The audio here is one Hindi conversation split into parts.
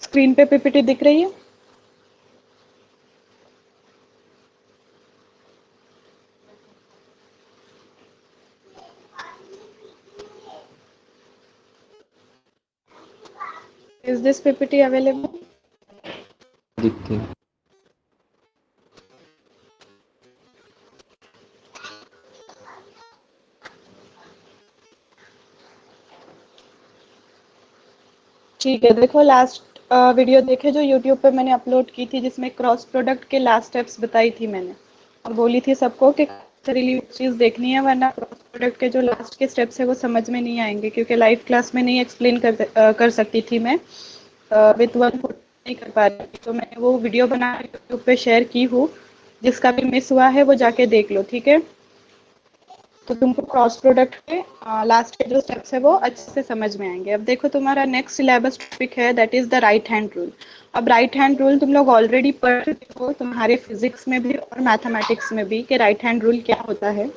स्क्रीन पे पीपीटी दिख रही है? Is this PPT available? दिखती है। ठीक है, देखो लास्ट वीडियो देखे जो यूट्यूब पे मैंने अपलोड की थी, जिसमें क्रॉस प्रोडक्ट के लास्ट स्टेप्स बताई थी मैंने, और बोली थी सबको कि चीज देखनी है, वरना क्रॉस प्रोडक्ट के जो लास्ट के स्टेप्स है वो समझ में नहीं आएंगे, क्योंकि लाइव क्लास में नहीं एक्सप्लेन कर सकती थी मैं, विथ वन नहीं कर पा रही थी। तो मैंने वो वीडियो बना यूट्यूब पे शेयर की हूँ, जिसका भी मिस हुआ है वो जाके देख लो, ठीक है। तो तुमको क्रॉस प्रोडक्ट के लास्ट के जो स्टेप्स है वो अच्छे से समझ में आएंगे। अब देखो तुम्हारा नेक्स्ट सिलेबस टॉपिक है, that is the right hand rule. अब राइट हैंड रूल तुम लोग ऑलरेडी पढ़ चुके हो तुम्हारे फिजिक्स में भी और मैथमेटिक्स में भी, कि राइट हैंड रूल क्या होता है।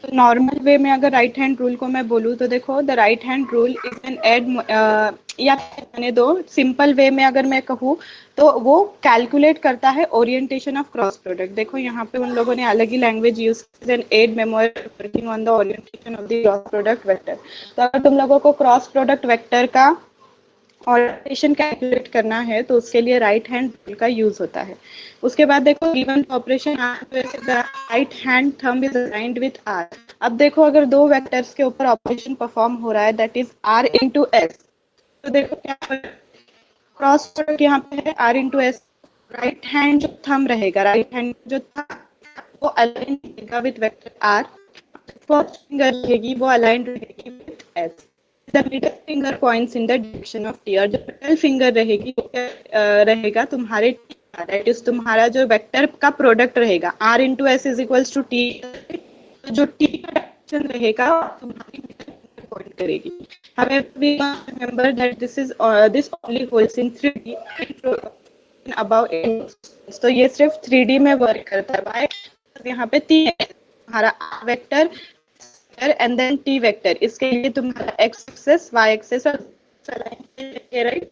तो नॉर्मल वे में अगर राइट हैंड रूल को मैं बोलूँ तो देखो, the right hand rule is an aid, या मैंने दो सिंपल वे में अगर मैं कहूँ तो वो कैलकुलेट करता है ओरिएंटेशन ऑफ क्रॉस प्रोडक्ट। देखो यहाँ पे उन लोगों ने अलग ही लैंग्वेज यूज की, an aid memory working on the orientation of the cross product vector. तो अगर तुम लोगों को क्रॉस प्रोडक्ट वेक्टर का ऑपरेशन कैलकुलेट करना है तो उसके लिए राइट हैंड रूल का यूज होता है। उसके बाद देखो, given operation right hand thumb is aligned with R. अब देखो अगर दो वेक्टर्स के ऊपर ऑपरेशन परफॉर्म हो रहा है, that is R into S. तो देखो क्या क्रॉस प्रोडक्ट यहाँ पे है R into S, right hand जो थंब रहेगा, राइट हैंड जो थंब वो अलाइन रहेगा with vector R, first finger रहेगी वो अलाइन रहेगी with S, the middle finger points in the direction of T, और जो मिडल फिंगर रहेगी रहेगा तुम्हारे दैट इज तुम्हारा जो वेक्टर का प्रोडक्ट रहेगा, R into S is equals to T. जो टी का डायरेक्शन रहेगा तुम्हारी पॉइंट करेगी। However, we must remember that this only holds in 3D and above 8. तो ये सिर्फ 3D में वर्क करता है। Why? यहाँ पे तीन हमारा vector and then T vector, इसके लिए तुम्हारा एक्स एक्सेस, वाई एक्सेस और राइट,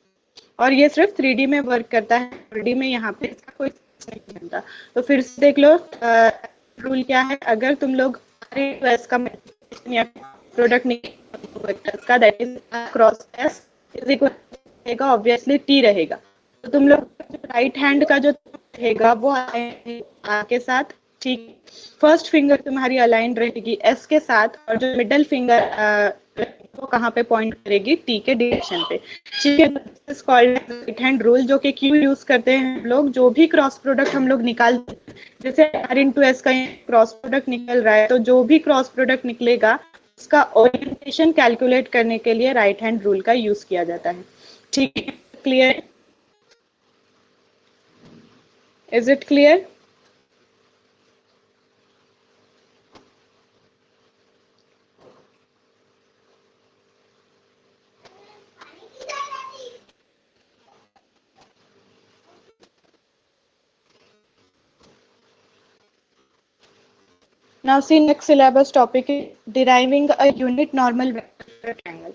और ये सिर्फ 3D में वर्क करता है, 4D में यहाँ पे इसका कोई नहीं बनता। तो फिर से देख लो रूल क्या है। अगर तुम लोग एस का या प्रोडक्ट वेक्टर्स का, that is cross S is equal रहेगा, ऑब्वियसली टी रहेगा। तो तुम लोग राइट हैंड का जो रहेगा वो आर के साथ, ठीक, फर्स्ट फिंगर तुम्हारी अलाइन रहेगी एस के साथ, और जो मिडल फिंगर वो कहाँ पे पॉइंट करेगी, टी के डायरेक्शन पे, ठीक है। This called right hand rule, जो कि क्यों यूज करते हैं हम लोग, जो भी क्रॉस प्रोडक्ट हम लोग निकालते हैं, जैसे आर इंटू एस का क्रॉस प्रोडक्ट निकल रहा है, तो जो भी क्रॉस प्रोडक्ट निकलेगा उसका ओरिएंटेशन कैलकुलेट करने के लिए राइट हैंड रूल का यूज किया जाता है, ठीक है। Clear? Is it clear? Now see, next syllabus topic is deriving a unit normal vector triangle.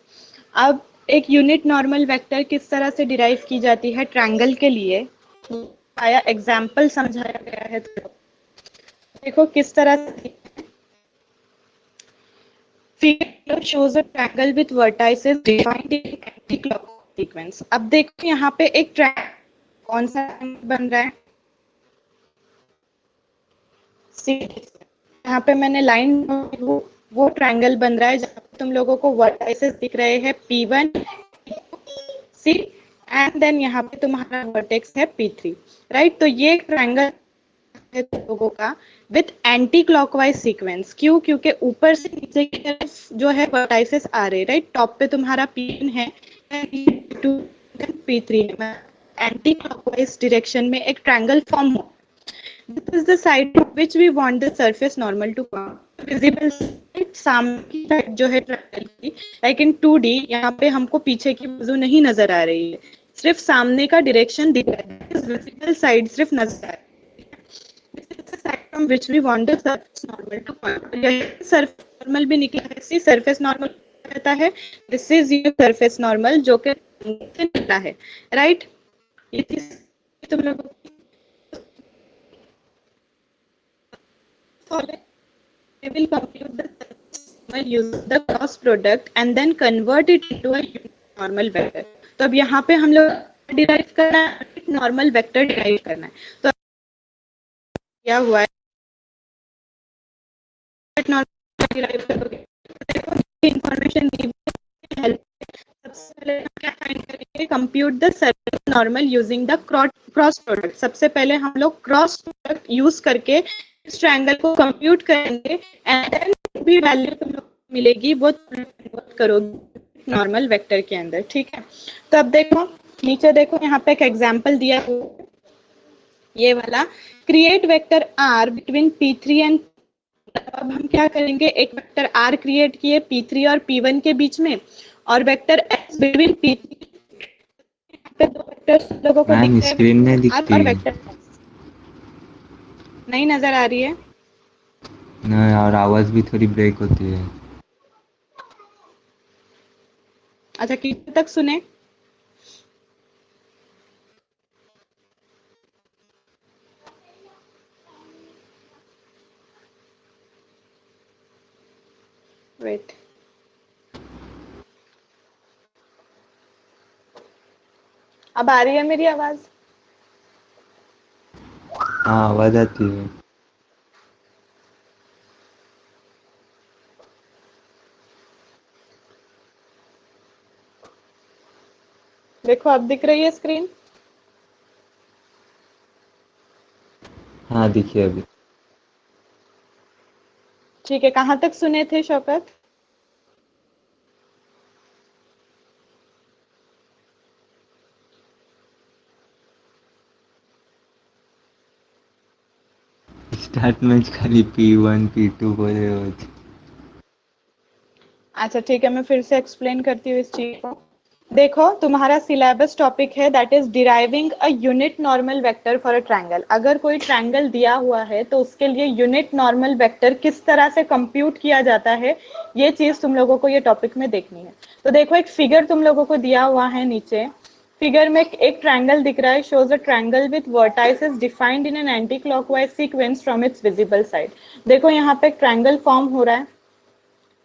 अब एक यूनिट नॉर्मल वेक्टर किस तरह से डिराइव की जाती है ट्रायंगल के लिए, आया एग्जाम्पल समझाया गया है। तो देखो किस तरह से, figure shows a triangle with vertices defined in anti-clockwise sequence. अब देखो यहाँ पे एक ट्रायंगल कौन सा बन रहा है, यहाँ पे मैंने लाइन, वो ट्रायंगल बन रहा है जहाँ पे तुम लोगों को वर्टाइसेस दिख रहे हैं P1 C, एंड देन यहाँ पे तुम्हारा वर्टेक्स है P3, राइट। तो ये ट्रायंगल है तुम लोगों का विथ एंटी क्लॉकवाइज सीक्वेंस। क्यों? क्योंकि ऊपर से नीचे की तरफ जो है वर्टाइसेस आ रहे, राइट। टॉप पे तुम्हारा P1 है, P3 है, एंटी क्लॉकवाइज डायरेक्शन में एक ट्रायंगल फॉर्म हो। This is the side to which we want the surface normal to come. Visible side सामने की साइड जो है ट्रायंगल की, like in 2D, यहाँ पे हमको पीछे की बाजू नहीं नजर आ रही है, सिर्फ सामने का डायरेक्शन दिख रहा है, विजिबल साइड सिर्फ नजर आ रही है। This is the side from which we want the surface normal to come. यही surface normal भी निकला है, इसी surface normal रहता है। This is your surface normal जो कि निकला है, right? ये चीज तुम लोगों को we will compute the normal use the cross product and then convert it into a normal vector. तो अब यहाँ पे हम लोग डिराइव करना है, नॉर्मल वेक्टर डिराइव करना है। तो क्या हुआ है, नॉर्मल डिराइव करोगे, देखो इंफॉर्मेशन दी हेल्प। सबसे पहले क्या फाइंड करेंगे, compute the surface normal using the cross product. सबसे पहले हम लोग क्रॉस प्रोडक्ट यूज करके इस ट्रायंगल को कंप्यूट करेंगे एंड देन भी वैल्यू तुम लोग मिलेगी वो कन्वर्ट करोगे नॉर्मल वेक्टर के अंदर, ठीक है। तो अब देखो नीचे देखो, यहाँ पे एक एग्जांपल दिया हुआ, ये वाला, create vector R between P3 and. अब हम क्या करेंगे, एक वेक्टर आर क्रिएट किए P3 और P1 के बीच में, और वेक्टर एस बिटवीन P3 पे दो वेक्टर्स लोगों को दिख रहे हैं, स्क्रीन में दिखती और है वेक्टर नहीं नजर आ रही है ना, और आवाज भी थोड़ी ब्रेक होती है। अच्छा, कितने तक सुने? वेट, अब आ रही है मेरी आवाज? हाँ आवाज आती है। देखो अब दिख रही है स्क्रीन? हाँ दिखिए अभी। ठीक है, कहाँ तक सुने थे शौकत? स्टार्ट में खाली P1 P2 बोले हो। अच्छा ठीक है, मैं फिर से एक्सप्लेन करती हूँ इस चीज को। देखो तुम्हारा सिलेबस टॉपिक है that is deriving a unit normal vector for a triangle. अगर कोई ट्रायंगल दिया हुआ है तो उसके लिए यूनिट नॉर्मल वेक्टर किस तरह से कंप्यूट किया जाता है, ये चीज तुम लोगों को ये टॉपिक में देखनी है। तो देखो एक फिगर तुम लोगों को दिया हुआ है नीचे, फिगर में एक ट्रायंगल दिख रहा है, shows a triangle with vertices defined in an anti clockwise sequence from its visible side. देखो यहाँ पे एक ट्रायंगल फॉर्म हो रहा है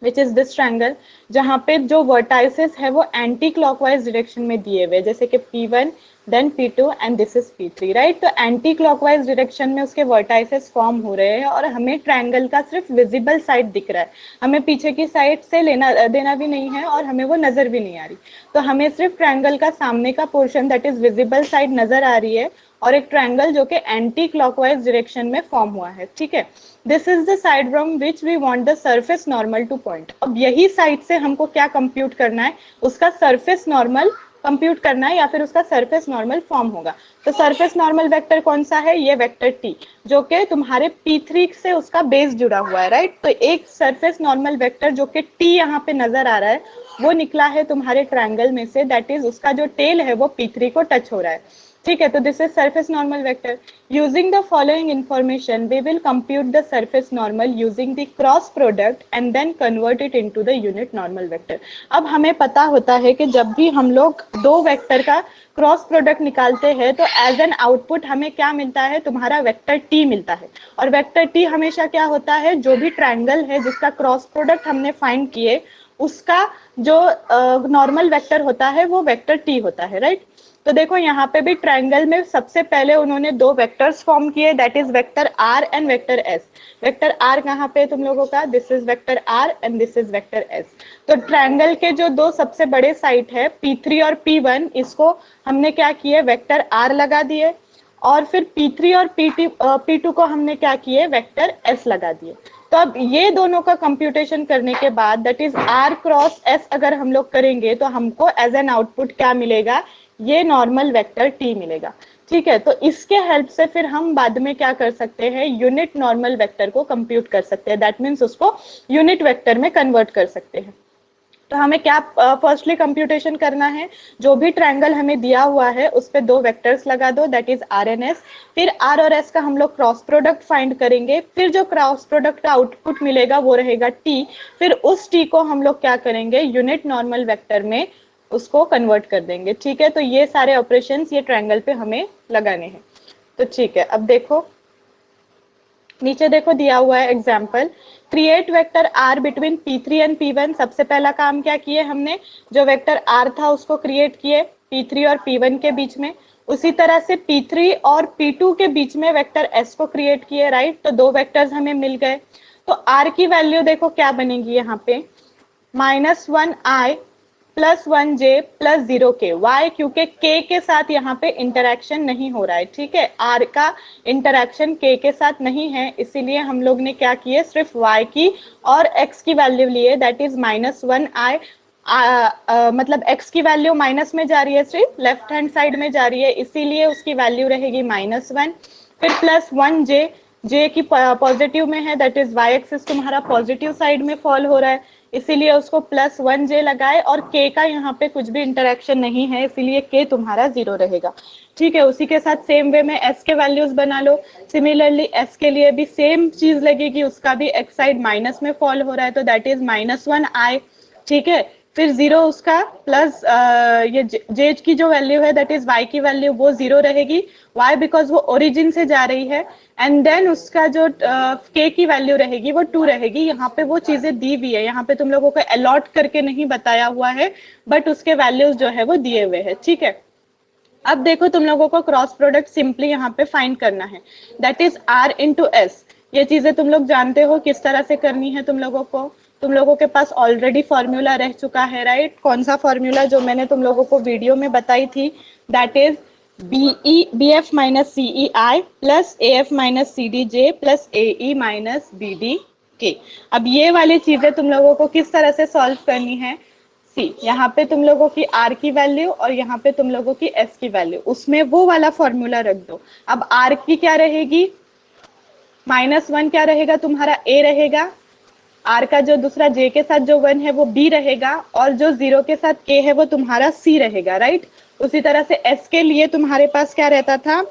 विच इज दिस ट्रायंगल, जहाँ पे जो वर्टाइसेस है वो एंटी क्लॉकवाइज डायरेक्शन में दिए हुए, जैसे कि P1 then P2 and this is P3, right. तो एंटी क्लॉकवाइज डायरेक्शन में उसके वर्टाइसेस फॉर्म हो रहे हैं और हमें ट्रायंगल का सिर्फ विजिबल साइड दिख रहा है, हमें पीछे की साइड से लेना देना भी नहीं है और हमें वो नजर भी नहीं आ रही। तो हमें सिर्फ ट्रायंगल का सामने का portion that is visible side नजर आ रही है और एक ट्रायंगल जो कि एंटी क्लॉकवाइज डायरेक्शन में फॉर्म हुआ है, ठीक है। This is the side from which we want the surface normal to point. अब यही साइड से हमको क्या कंप्यूट करना है, उसका सरफेस नॉर्मल कंप्यूट करना है या फिर उसका सरफेस नॉर्मल फॉर्म होगा। तो सरफेस नॉर्मल वेक्टर कौन सा है, ये वेक्टर टी, जो कि तुम्हारे P3 से उसका बेस जुड़ा हुआ है, राइट। तो एक सरफेस नॉर्मल वेक्टर जो कि टी यहाँ पे नजर आ रहा है वो निकला है तुम्हारे ट्रायंगल में से, दैट इज उसका जो टेल है वो P3 को टच हो रहा है, ठीक है। तो this is surface normal vector. Using the following information we will compute the surface normal using the cross product and then convert it into the unit normal vector. अब हमें पता होता है कि जब भी हम लोग दो वेक्टर का क्रॉस प्रोडक्ट निकालते हैं तो एज एन आउटपुट हमें क्या मिलता है, तुम्हारा वेक्टर टी मिलता है। और वेक्टर टी हमेशा क्या होता है, जो भी ट्रायंगल है जिसका क्रॉस प्रोडक्ट हमने फाइंड किए उसका जो नॉर्मल वेक्टर होता है वो वेक्टर टी होता है, राइट। तो देखो यहाँ पे भी ट्रायंगल में सबसे पहले उन्होंने दो वेक्टर्स फॉर्म किए, that is vector R and vector S. Vector R कहाँ पे तुम लोगों का, this is vector R and this is vector S. तो ट्रायंगल के जो दो सबसे बड़े साइड है P3 और P1, इसको हमने क्या किए, वेक्टर आर लगा दिए, और फिर P3 और P2 को हमने क्या किए, वेक्टर एस लगा दिए। तो अब ये दोनों का कंप्यूटेशन करने के बाद that is R cross S अगर हम लोग करेंगे तो हमको एज एन आउटपुट क्या मिलेगा, ये नॉर्मल वेक्टर टी मिलेगा, ठीक है। तो इसके हेल्प से फिर हम बाद में क्या कर सकते हैं, यूनिट नॉर्मल वेक्टर को कंप्यूट कर सकते हैं, दैट मीन्स उसको यूनिट वेक्टर में कन्वर्ट कर सकते हैं। तो हमें क्या फर्स्टली कंप्यूटेशन करना है, जो भी ट्रायंगल हमें दिया हुआ है उस पे दो वेक्टर्स लगा दो, that is R and S. फिर आर और एस का हम लोग क्रॉस प्रोडक्ट फाइंड करेंगे, फिर जो क्रॉस प्रोडक्ट का आउटपुट मिलेगा वो रहेगा टी। फिर उस टी को हम लोग क्या करेंगे, यूनिट नॉर्मल वेक्टर में उसको कन्वर्ट कर देंगे। ठीक है, तो ये सारे ऑपरेशंस ये ट्रायंगल पे हमें लगाने हैं। तो ठीक है, अब देखो नीचे देखो दिया हुआ है example, create vector R between P3 and P1। सबसे पहला काम क्या किए हमने, जो वेक्टर आर था उसको क्रिएट किए P3 और P1 के बीच में। उसी तरह से P3 और P2 के बीच में वेक्टर S को क्रिएट किए, राइट। तो दो वेक्टर्स हमें मिल गए। तो आर की वैल्यू देखो क्या बनेगी यहाँ पे, -1i +1j +0k। वाई क्योंकि k के साथ यहाँ पे इंटरेक्शन नहीं हो रहा है, ठीक है, r का इंटरेक्शन k के साथ नहीं है, इसीलिए हम लोग ने क्या किए, सिर्फ y की और x की वैल्यू लिए, दैट इज -1i। मतलब x की वैल्यू माइनस में जा रही है, सिर्फ लेफ्ट हैंड साइड में जा रही है, इसीलिए उसकी वैल्यू रहेगी -1। फिर +1j, j की पॉजिटिव में है, दैट इज y एक्सिस तुम्हारा पॉजिटिव साइड में फॉल हो रहा है, इसीलिए उसको +1j लगाए, और k का यहाँ पे कुछ भी इंटरेक्शन नहीं है, इसीलिए k तुम्हारा 0 रहेगा। ठीक है, उसी के साथ सेम वे में s के वैल्यूज बना लो। सिमिलरली s के लिए भी सेम चीज लगेगी, उसका भी x साइड माइनस में फॉल हो रहा है, तो दैट इज -1i। ठीक है, फिर 0 उसका प्लस ये j की जो वैल्यू है दैट इज y की वैल्यू वो 0 रहेगी, y बिकॉज वो ओरिजिन से जा रही है, एंड देन उसका जो k की वैल्यू रहेगी वो 2 रहेगी। यहाँ पे वो चीजें दी हुई है, यहाँ पे तुम लोगों को अलॉट करके नहीं बताया हुआ है, बट उसके वैल्यूज जो है वो दिए हुए हैं। ठीक है, अब देखो तुम लोगों को क्रॉस प्रोडक्ट सिंपली यहाँ पे फाइंड करना है, that is r into S. ये चीजें तुम लोग जानते हो किस तरह से करनी है तुम लोगों को, तुम लोगों के पास ऑलरेडी फॉर्मूला रह चुका है, राइट। कौन सा फॉर्मूला, जो मैंने तुम लोगों को वीडियो में बताई थी, that is BF minus CEI plus AF minus CDJ plus AE minus BDK। अब ये वाली चीजें तुम लोगों को किस तरह से सॉल्व करनी है, सी यहाँ पे तुम लोगों की r की वैल्यू और यहाँ पे तुम लोगों की s की वैल्यू, उसमें वो वाला फॉर्मूला रख दो। अब r की क्या रहेगी, -1 क्या रहेगा तुम्हारा a रहेगा, r का जो दूसरा j के साथ जो 1 है वो b रहेगा, और जो 0 के साथ k है वो तुम्हारा c रहेगा, राइट। उसी तरह से s के लिए तुम्हारे पास क्या रहता था,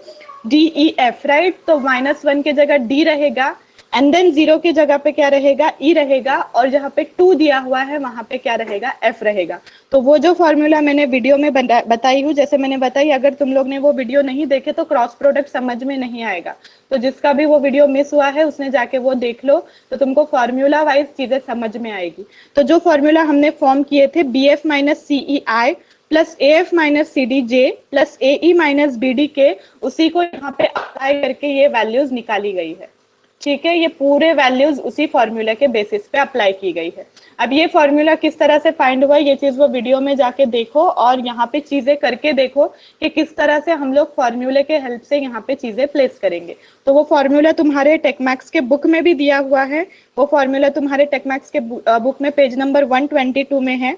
DEF, राइट। तो -1 के जगह d रहेगा, एंड देन 0 की जगह पे क्या रहेगा, E रहेगा, और जहाँ पे 2 दिया हुआ है वहां पे क्या रहेगा, F रहेगा। तो वो जो फॉर्मूला मैंने वीडियो में बताई हूँ, जैसे मैंने बताई, अगर तुम लोग ने वो वीडियो नहीं देखे तो क्रॉस प्रोडक्ट समझ में नहीं आएगा, तो जिसका भी वो वीडियो मिस हुआ है उसने जाके वो देख लो, तो तुमको फॉर्मूला वाइज चीजें समझ में आएगी। तो जो फॉर्मूला हमने फॉर्म किए थे, BF minus CEI plus AF minus CDJ plus AE minus BDK, उसी को यहाँ पे अप्लाई करके ये वैल्यूज निकाली गई है। ठीक है, ये पूरे वैल्यूज उसी फॉर्मूला के बेसिस पे अप्लाई की गई है। अब ये फॉर्मूला किस तरह से फाइंड हुआ, ये चीज वो वीडियो में जाके देखो, और यहाँ पे चीजें करके देखो कि किस तरह से हम लोग फॉर्मूले के हेल्प से यहाँ पे चीजें प्लेस करेंगे। तो वो फॉर्मूला तुम्हारे टेकमैक्स के बुक में भी दिया हुआ है, वो फॉर्मूला तुम्हारे टेकमैक्स के बुक में पेज नंबर 122 में है।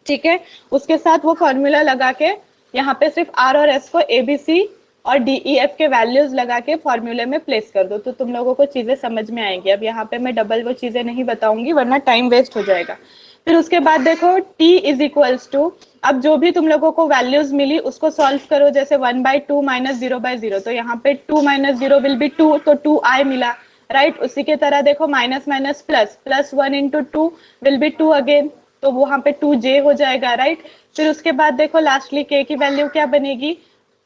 ठीक है, उसके साथ वो फॉर्मूला लगा के यहाँ पे सिर्फ R और S को ABC और DEF के वैल्यूज लगा के फॉर्मूले में प्लेस कर दो, तो तुम लोगों को चीजें समझ में आएंगी। अब यहाँ पे मैं डबल वो चीजें नहीं बताऊंगी वरना टाइम वेस्ट हो जाएगा। फिर उसके बाद देखो T इज इक्वल्स टू, अब जो भी तुम लोगों को वैल्यूज मिली उसको सॉल्व करो, जैसे 1/2 माइनस 0/0, तो यहाँ पे 2 माइनस 0 विल बी 2, तो 2i मिला, राइट। उसी के तरह देखो minus minus plus, +1 into 2 will be 2 again, तो वहां पे 2j हो जाएगा, राइट। फिर उसके बाद देखो लास्टली k की वैल्यू क्या बनेगी,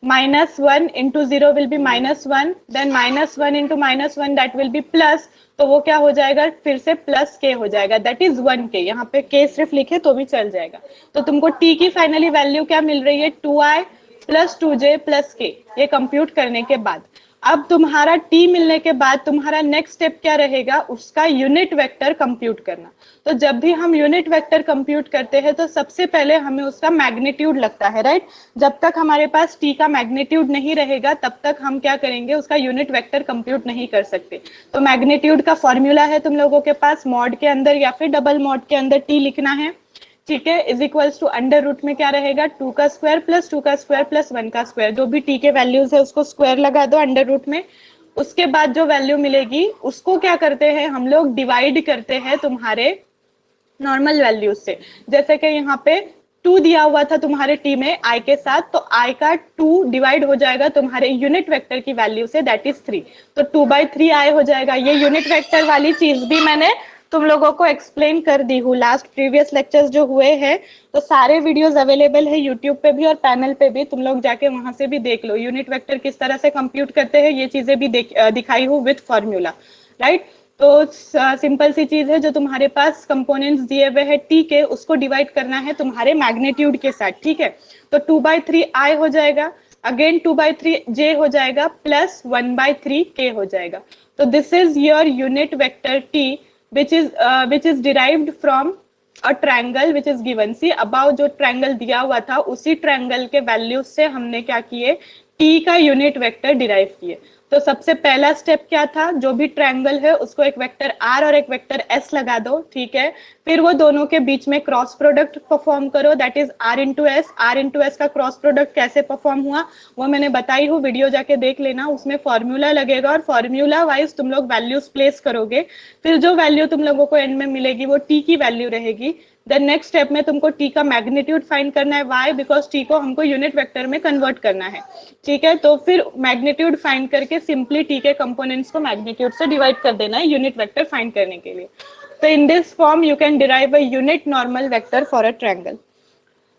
-1 into 0 will be -1, then -1 into -1 that will be plus, तो वो क्या हो जाएगा, फिर से प्लस k हो जाएगा, दैट इज 1k। यहाँ पे k सिर्फ लिखे तो भी चल जाएगा। तो तुमको t की फाइनली वैल्यू क्या मिल रही है, 2i plus 2j plus k, ये कंप्यूट करने के बाद। अब तुम्हारा t मिलने के बाद तुम्हारा नेक्स्ट स्टेप क्या रहेगा, उसका यूनिट वेक्टर कंप्यूट करना। तो जब भी हम यूनिट वेक्टर कंप्यूट करते हैं तो सबसे पहले हमें उसका मैग्नीट्यूड लगता है, राइट। जब तक हमारे पास t का मैग्नीट्यूड नहीं रहेगा तब तक हम क्या करेंगे, उसका यूनिट वेक्टर कंप्यूट नहीं कर सकते। तो मैग्नीट्यूड का फॉर्मूला है तुम लोगों के पास, मॉड के अंदर या फिर डबल मॉड के अंदर t लिखना है। ठीक है, is equals to under root में क्या रहेगा, 2 का स्क्वायर प्लस 2 का स्क्वायर प्लस 1 का स्क्वायर, जो भी t के वैल्यूज है उसको स्क्वायर लगा दो अंडर रूट में। उसके बाद जो वैल्यू मिलेगी उसको क्या करते हैं हम लोग, डिवाइड करते हैं तुम्हारे नॉर्मल वैल्यूज से। जैसे कि यहाँ पे 2 दिया हुआ था तुम्हारे t में i के साथ, तो i का 2 डिवाइड हो जाएगा तुम्हारे यूनिट वेक्टर की वैल्यू से, दैट इज 3, तो 2/3 i हो जाएगा। ये यूनिट वेक्टर वाली चीज भी मैंने तुम लोगों को एक्सप्लेन कर दी हूँ, लास्ट प्रीवियस लेक्चर्स जो हुए हैं तो सारे वीडियोस अवेलेबल है यूट्यूब पे भी और पैनल पे भी, तुम लोग जाके वहां से भी देख लो। यूनिट वेक्टर किस तरह से कंप्यूट करते हैं ये चीजें भी दिखाई हूँ विथ फॉर्मूला, राइट। तो सिंपल सी चीज है, जो तुम्हारे पास कंपोनेंट्स दिए हुए हैं टी के, उसको डिवाइड करना है तुम्हारे मैग्नीट्यूड के साथ, ठीक है। तो 2/3 आई हो जाएगा, अगेन 2/3 जे हो जाएगा, प्लस 1/3 के हो जाएगा। तो this is your unit vector T which is derived from a triangle which is given. See above जो ट्रायंगल दिया हुआ था उसी ट्रायंगल के वैल्यूज से हमने क्या किए, टी का यूनिट वेक्टर डिराइव किए। तो सबसे पहला स्टेप क्या था, जो भी ट्रायंगल है उसको एक वेक्टर आर और एक वेक्टर एस लगा दो, ठीक है। फिर वो दोनों के बीच में क्रॉस प्रोडक्ट परफॉर्म करो, that is R into S. R into S का क्रॉस प्रोडक्ट कैसे परफॉर्म हुआ वो मैंने बताई हूँ, वीडियो जाके देख लेना, उसमें फॉर्मूला लगेगा और फॉर्मूला वाइज तुम लोग वैल्यूज प्लेस करोगे। फिर जो वैल्यू तुम लोगों को एंड में मिलेगी वो टी की वैल्यू रहेगी। देन नेक्स्ट स्टेप में तुमको टी का मैग्नीट्यूड फाइंड करना है, वाई, बिकॉज टी को हमको यूनिट वेक्टर में कन्वर्ट करना है, ठीक है। तो फिर मैग्नीट्यूड फाइंड करके सिंपली टी के कंपोनेंट्स को मैग्नीट्यूड से डिवाइड कर देना है यूनिट वेक्टर फाइंड करने के लिए। तो in this form you can derive a unit normal vector for a triangle.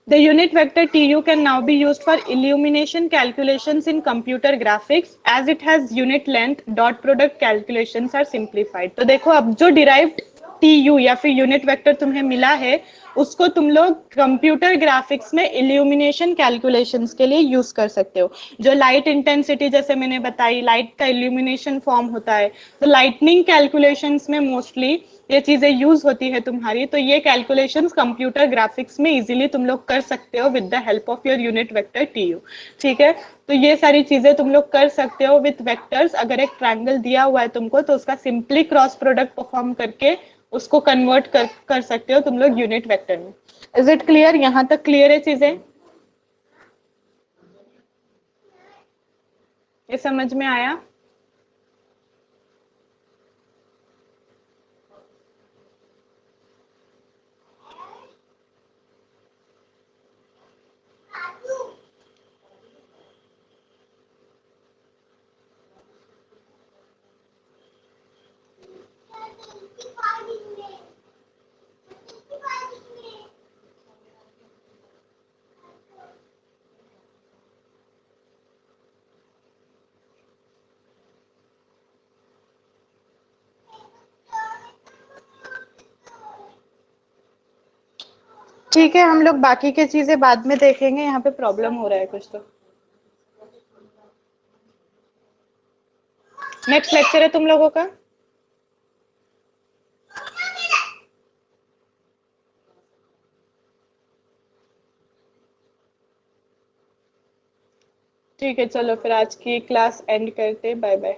The unit vector TU can now be used for illumination calculations in computer graphics as it has unit length. Dot product calculations are simplified. तो देखो अब जो derived TU या फिर यूनिट वेक्टर तुम्हें मिला है उसको तुम लोग कंप्यूटर ग्राफिक्स में इल्यूमिनेशन कैलकुलेशंस के लिए यूज कर सकते हो। जो लाइट इंटेंसिटी जैसे मैंने बताई, लाइट का इल्यूमिनेशन फॉर्म होता है, तो लाइटनिंग कैलकुलेशंस में मोस्टली ये चीजें यूज होती है तुम्हारी। तो ये कैलकुलेशंस कंप्यूटर ग्राफिक्स में इजीली तुम लोग कर सकते हो with the help of your unit vector T U, ठीक है। तो ये सारी चीजें तुम लोग कर सकते हो विथ वेक्टर्स। अगर एक ट्रायंगल दिया हुआ है तुमको तो उसका सिंपली क्रॉस प्रोडक्ट परफॉर्म करके उसको कन्वर्ट कर सकते हो तुम लोग यूनिट वेक्टर में। Is it clear? यहाँ तक क्लियर है चीजें? ये समझ में आया? ठीक है, हम लोग बाकी की चीजें बाद में देखेंगे, यहाँ पे प्रॉब्लम हो रहा है कुछ। तो नेक्स्ट लेक्चर है तुम लोगों का। ठीक है, चलो फिर आज की क्लास एंड करते, बाय बाय।